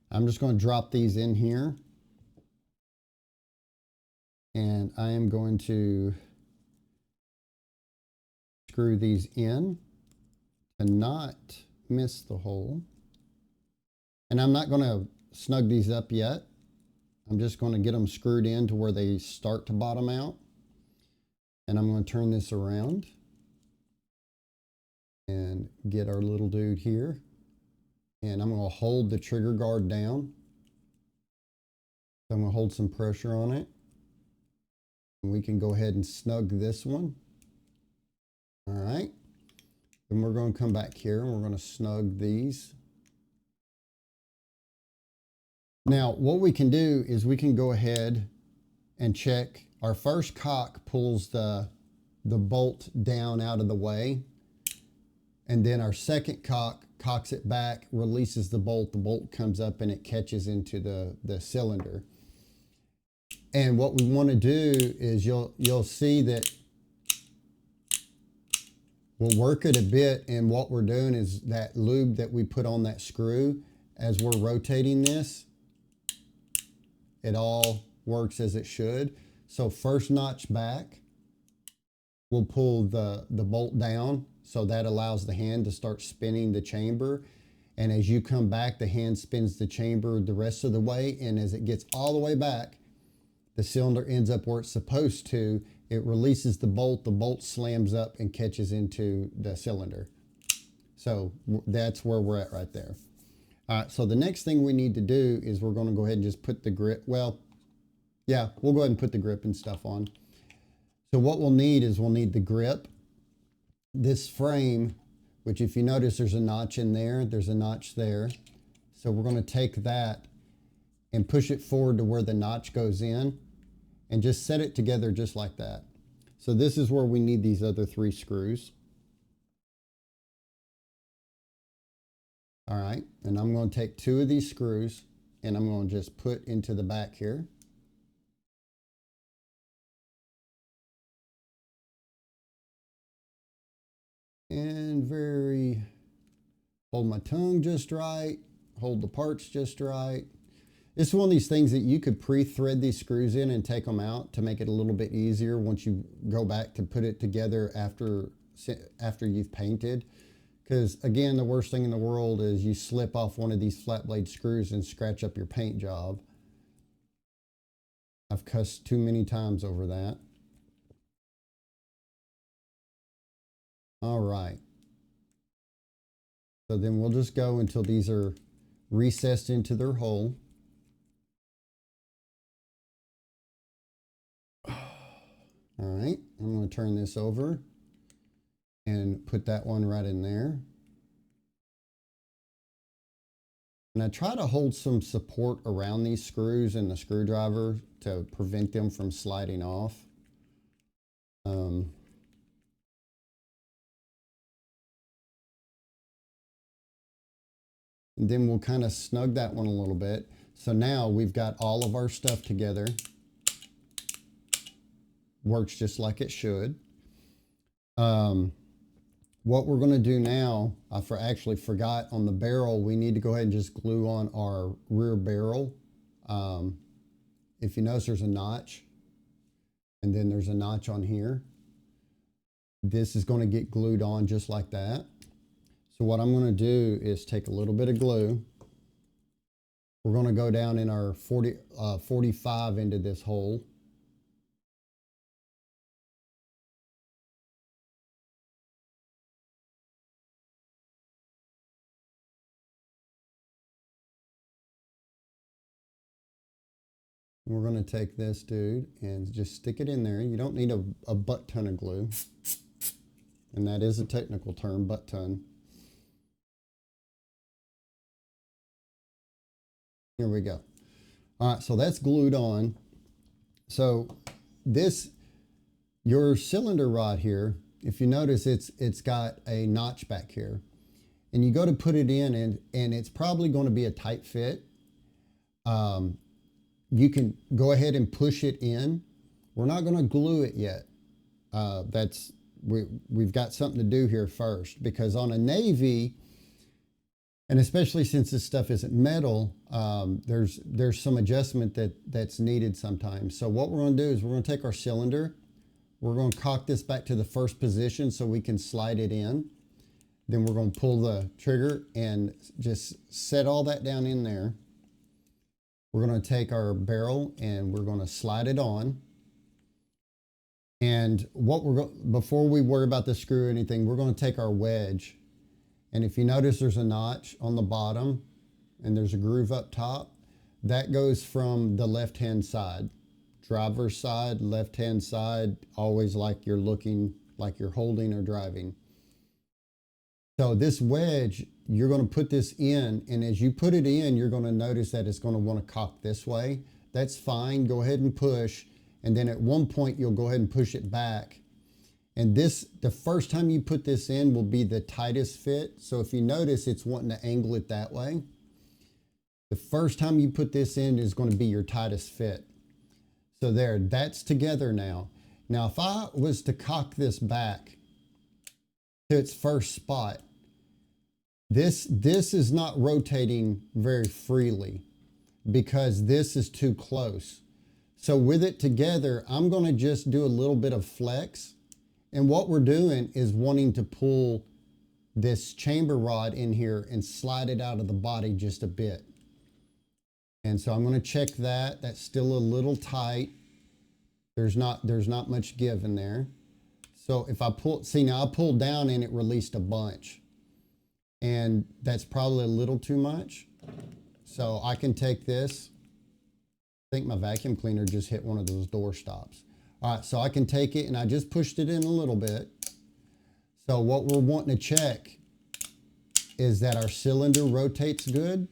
I'm just going to drop these in here, and And I am going to screw these in to not miss the hole. And I'm not going to snug these up yet. I'm just going to get them screwed in to where they start to bottom out. And I'm going to turn this around and get our little dude here. And I'm going to hold the trigger guard down. So I'm going to hold some pressure on it. And we can go ahead and snug this one. All right. Then we're going to come back here and we're going to snug these. Now, what we can do is we can go ahead and check. Our first cock pulls the bolt down out of the way. And then our second cock cocks it back, releases the bolt comes up and it catches into the cylinder. And what we want to do is you'll see that we'll work it a bit, and what we're doing is that lube that we put on that screw, as we're rotating this, it all works as it should. So first notch back, we'll pull the bolt down, so that allows the hand to start spinning the chamber. And as you come back, the hand spins the chamber the rest of the way, and as it gets all the way back, the cylinder ends up where it's supposed to. It releases the bolt slams up and catches into the cylinder. So that's where we're at right there. All right, so the next thing we need to do is we're going to go ahead and just put the grip, well, yeah, we'll go ahead and put the grip and stuff on. So what we'll need is we'll need the grip, this frame, which if you notice there's a notch in there, there's a notch there. So we're going to take that and push it forward to where the notch goes in and just set it together just like that. So this is where we need these other 3 screws. All right, and I'm going to take 2 of these screws and I'm going to just put into the back here. And hold my tongue just right, hold the parts just right. This is one of these things that you could pre-thread these screws in and take them out to make it a little bit easier once you go back to put it together after you've painted. Because again, the worst thing in the world is you slip off one of these flat blade screws and scratch up your paint job. I've cussed too many times over that. All right. So then we'll just go until these are recessed into their hole. All right, I'm going to turn this over and put that one right in there. And I try to hold some support around these screws and the screwdriver to prevent them from sliding off. And then we'll kind of snug that one a little bit. So now we've got all of our stuff together. Works just like it should. What we're going to do now, I actually forgot on the barrel, we need to go ahead and just glue on our rear barrel. If you notice, there's a notch, and then there's a notch on here. This is going to get glued on just like that. So what I'm going to do is take a little bit of glue. We're going to go down in our 45 into this hole. We're going to take this dude and just stick it in there. You don't need a butt ton of glue. And that is a technical term, butt ton. Here we go. All right, so that's glued on. So your cylinder rod here, if you notice, it's got a notch back here. And you go to put it in and it's probably going to be a tight fit. You can go ahead and push it in. We're not going to glue it yet. We've got something to do here first, because on a navy, And especially since this stuff isn't metal, there's some adjustment that's needed sometimes. So what we're going to do is we're going to take our cylinder, we're going to cock this back to the first position so we can slide it in. Then we're going to pull the trigger and just set all that down in there. We're going to take our barrel and we're going to slide it on. And before we worry about the screw or anything, we're going to take our wedge. And if you notice, there's a notch on the bottom and there's a groove up top. That goes from the left-hand side. Driver's side, left-hand side, always like you're looking like you're holding or driving. So this wedge, you're going to put this in, and as you put it in, you're going to notice that it's going to want to cock this way. That's fine. Go ahead and push, and then at one point, you'll go ahead and push it back. And the first time you put this in will be the tightest fit. So if you notice, it's wanting to angle it that way. The first time you put this in is going to be your tightest fit. So there, that's together now. Now, if I was to cock this back to its first spot, this is not rotating very freely because this is too close. So with it together, I'm going to just do a little bit of flex. And what we're doing is wanting to pull this chamber rod in here and slide it out of the body just a bit. And so I'm going to check that. That's still a little tight. There's not much give in there. So if I pull, see now I pulled down and it released a bunch. And that's probably a little too much. So I can take this. I think my vacuum cleaner just hit one of those door stops. All right, so I can take it and I just pushed it in a little bit. So what we're wanting to check is that our cylinder rotates good,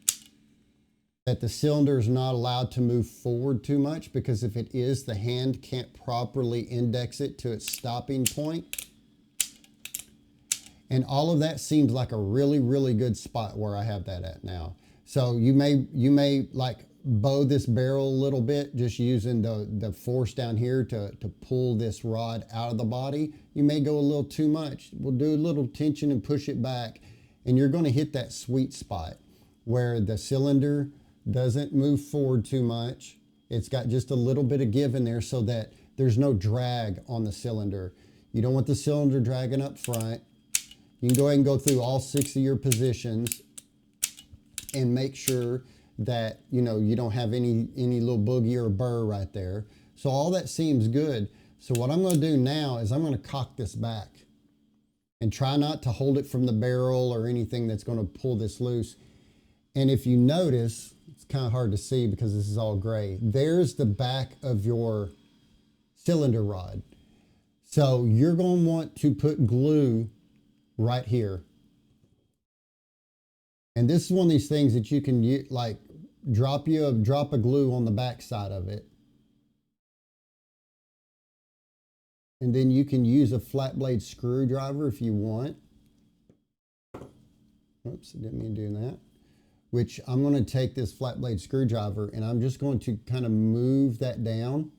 that the cylinder is not allowed to move forward too much, because if it is, the hand can't properly index it to its stopping point. And all of that seems like a really, really good spot where I have that at now. So you may like bow this barrel a little bit, just using the force down here to pull this rod out of the body. You may go a little too much. We'll do a little tension and push it back, and you're going to hit that sweet spot where the cylinder doesn't move forward too much. It's got just a little bit of give in there so that there's no drag on the cylinder. You don't want the cylinder dragging up front. You can go ahead and go through all 6 of your positions and make sure that you don't have any little boogie or burr right there. So all that seems good. So what I'm going to do now is I'm going to cock this back and try not to hold it from the barrel or anything that's going to pull this loose. And if you notice, it's kind of hard to see because this is all gray. There's the back of your cylinder rod. So you're going to want to put glue right here. And this is one of these things that you can like drop a glue on the back side of it. And then you can use a flat blade screwdriver if you want. Oops, I didn't mean to do that. Which I'm going to take this flat blade screwdriver and I'm just going to kind of move that down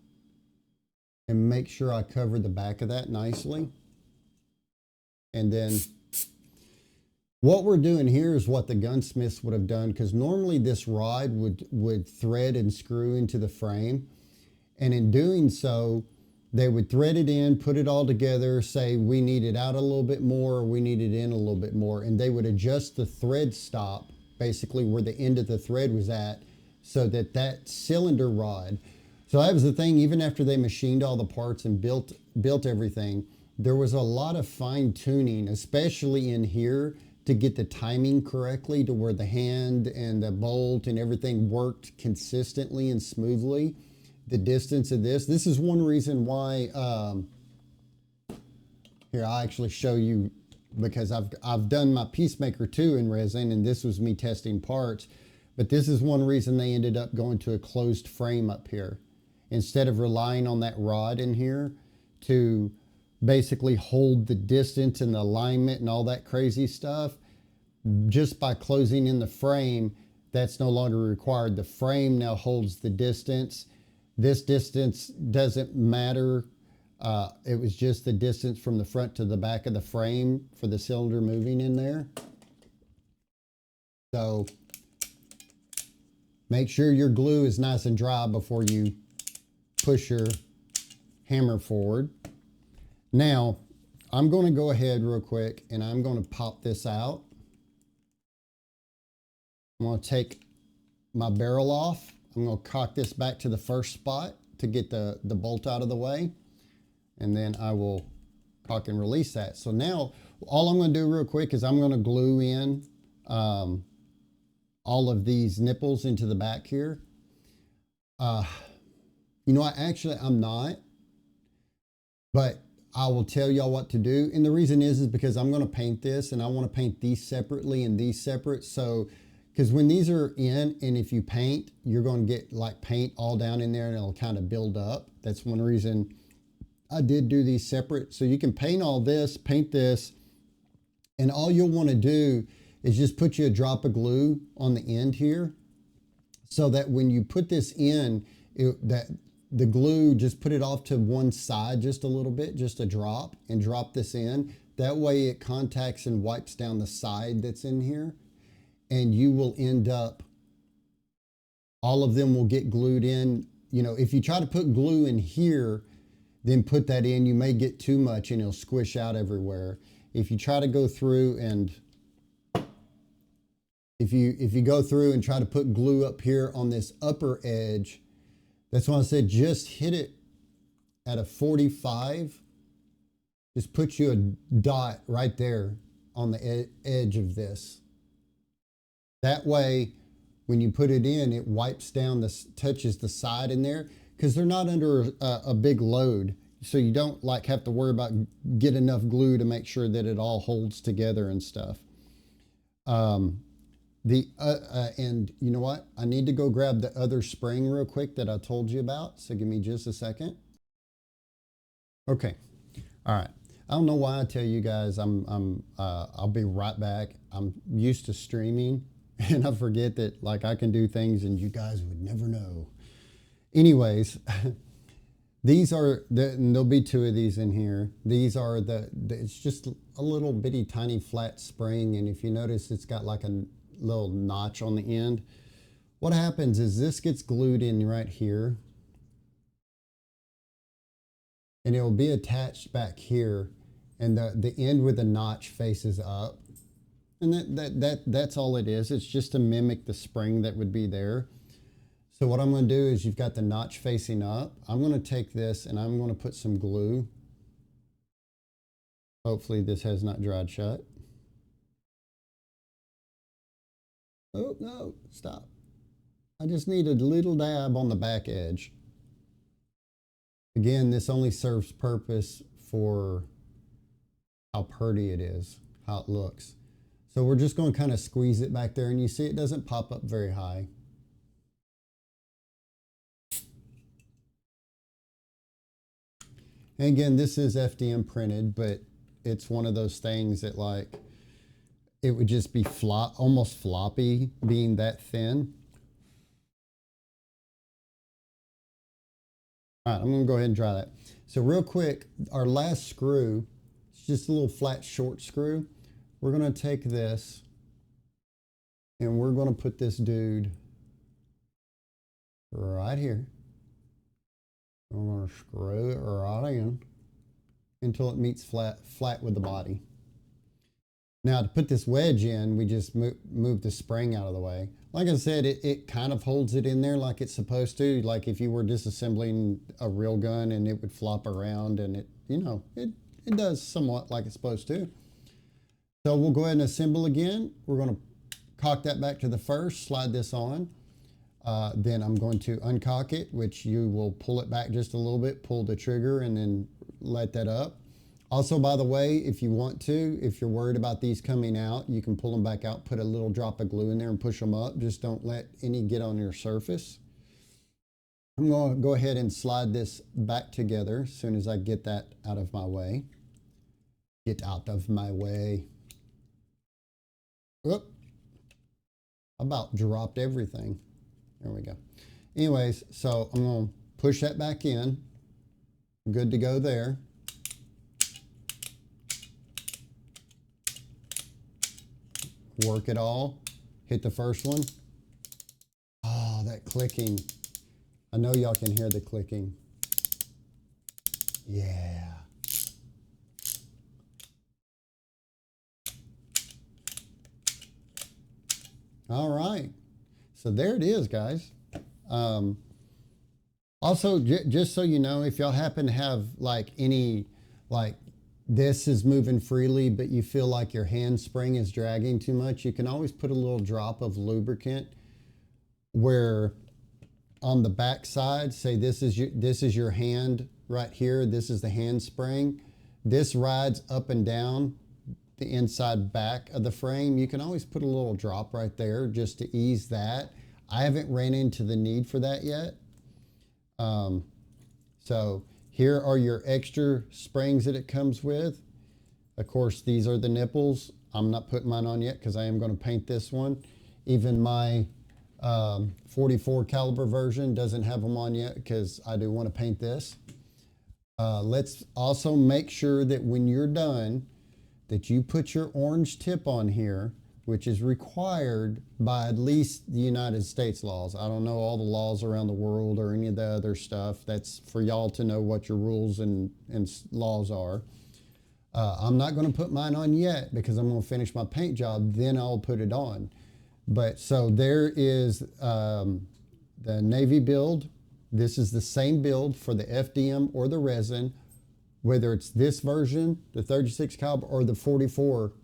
and make sure I cover the back of that nicely. And then what we're doing here is what the gunsmiths would have done, because normally this rod would thread and screw into the frame. And in doing so, they would thread it in, put it all together, say we need it out a little bit more or we need it in a little bit more. And they would adjust the thread stop, basically where the end of the thread was at, so that that cylinder rod. So that was the thing, even after they machined all the parts and built everything, there was a lot of fine tuning, especially in here, to get the timing correctly to where the hand and the bolt and everything worked consistently and smoothly. The distance of this is one reason why, here I'll actually show you, because I've done my Peacemaker 2 in resin, and this was me testing parts, but this is one reason they ended up going to a closed frame up here. Instead of relying on that rod in here to basically hold the distance and the alignment and all that crazy stuff, just by closing in the frame, that's no longer required. The frame now holds the distance. This distance doesn't matter. It was just the distance from the front to the back of the frame for the cylinder moving in there. So make sure your glue is nice and dry before you push your hammer forward. Now, I'm going to go ahead real quick and I'm going to pop this out. I'm going to take my barrel off. I'm going to cock this back to the first spot to get the bolt out of the way. And then I will cock and release that. So now all I'm going to do real quick is I'm going to glue in all of these nipples into the back here. You know, I'm not, but I will tell y'all what to do. And the reason is because I'm going to paint this and I want to paint these separately and these separate. So, because when these are in and if you paint, you're going to get like paint all down in there and it'll kind of build up. That's one reason I did do these separate. So you can paint all this, paint this, and all you'll want to do is just put you a drop of glue on the end here so that when you put this in, the glue, just put it off to one side just a little bit, just a drop, and drop this in. That way it contacts and wipes down the side that's in here, and you will end up, all of them will get glued in. You know, if you try to put glue in here, then put that in, you may get too much and it'll squish out everywhere. If you try to go through and if you go through and try to put glue up here on this upper edge, that's why I said just hit it at a 45. Just put you a dot right there on the edge of this. That way, when you put it in, it wipes down, touches the side in there, because they're not under a big load. So you don't like have to worry about get enough glue to make sure that it all holds together and stuff. And you know what? I need to go grab the other spring real quick that I told you about. So give me just a second. Okay. All right. I don't know why I tell you guys I'll be right back. I'm used to streaming and I forget that like I can do things and you guys would never know. Anyways, these are and there'll be two of these in here. These are it's just a little bitty tiny flat spring, and if you notice it's got like a little notch on the end. What happens is this gets glued in right here and it will be attached back here, and the end with the notch faces up, and that's all it is. It's just to mimic the spring that would be there. So what I'm going to do is you've got the notch facing up. I'm going to take this and I'm going to put some glue. Hopefully this has not dried shut. Oh, no, stop. I just need a little dab on the back edge. Again, this only serves purpose for how pretty it is, how it looks. So we're just going to kind of squeeze it back there, and you see it doesn't pop up very high. And again, this is FDM printed, but it's one of those things that like, it would just be almost floppy being that thin. All right, I'm gonna go ahead and dry that. So real quick, our last screw, it's just a little flat short screw. We're gonna take this and we're gonna put this dude right here. We're gonna screw it right in until it meets flat with the body. Now to put this wedge in, we just move the spring out of the way. Like I said, it kind of holds it in there like it's supposed to. Like if you were disassembling a real gun and it would flop around, and it, you know, it does somewhat like it's supposed to. So we'll go ahead and assemble again. We're going to cock that back to the first, slide this on. Then I'm going to uncock it, which you will pull it back just a little bit, pull the trigger, and then let that up. Also, by the way, if you want to, if you're worried about these coming out, you can pull them back out, put a little drop of glue in there and push them up. Just don't let any get on your surface. I'm going to go ahead and slide this back together as soon as I get that out of my way. Get out of my way. Oop. I about dropped everything. There we go. Anyways, so I'm going to push that back in. Good to go there. Work it all. Hit the first one. Oh, that clicking. I know y'all can hear the clicking. Yeah. All right. So there it is, guys. Also, just so you know, if y'all happen to have like any, like this is moving freely, but you feel like your handspring is dragging too much, you can always put a little drop of lubricant where on the back side, say this is your hand right here, this is the handspring. This rides up and down the inside back of the frame. You can always put a little drop right there just to ease that. I haven't ran into the need for that yet. So here are your extra springs that it comes with. Of course, these are the nipples. I'm not putting mine on yet because I am going to paint this one. Even my 44 caliber version doesn't have them on yet because I do want to paint this. Let's also make sure that when you're done, that you put your orange tip on here, which is required by at least the United States laws. I don't know all the laws around the world or any of the other stuff. That's for y'all to know what your rules and laws are. I'm not going to put mine on yet because I'm going to finish my paint job, then I'll put it on. But so there is the Navy build. This is the same build for the FDM or the resin, whether it's this version, the 36 caliber, or the 44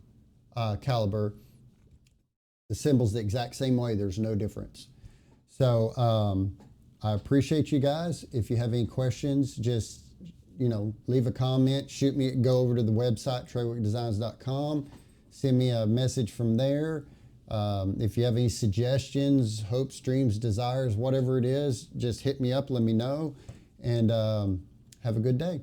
caliber. The symbol's the exact same way. There's no difference. So I appreciate you guys. If you have any questions, just leave a comment, shoot me, go over to the website, tradeworkdesigns.com, send me a message from there. If you have any suggestions, hopes, dreams, desires, whatever it is, just hit me up, let me know, and have a good day.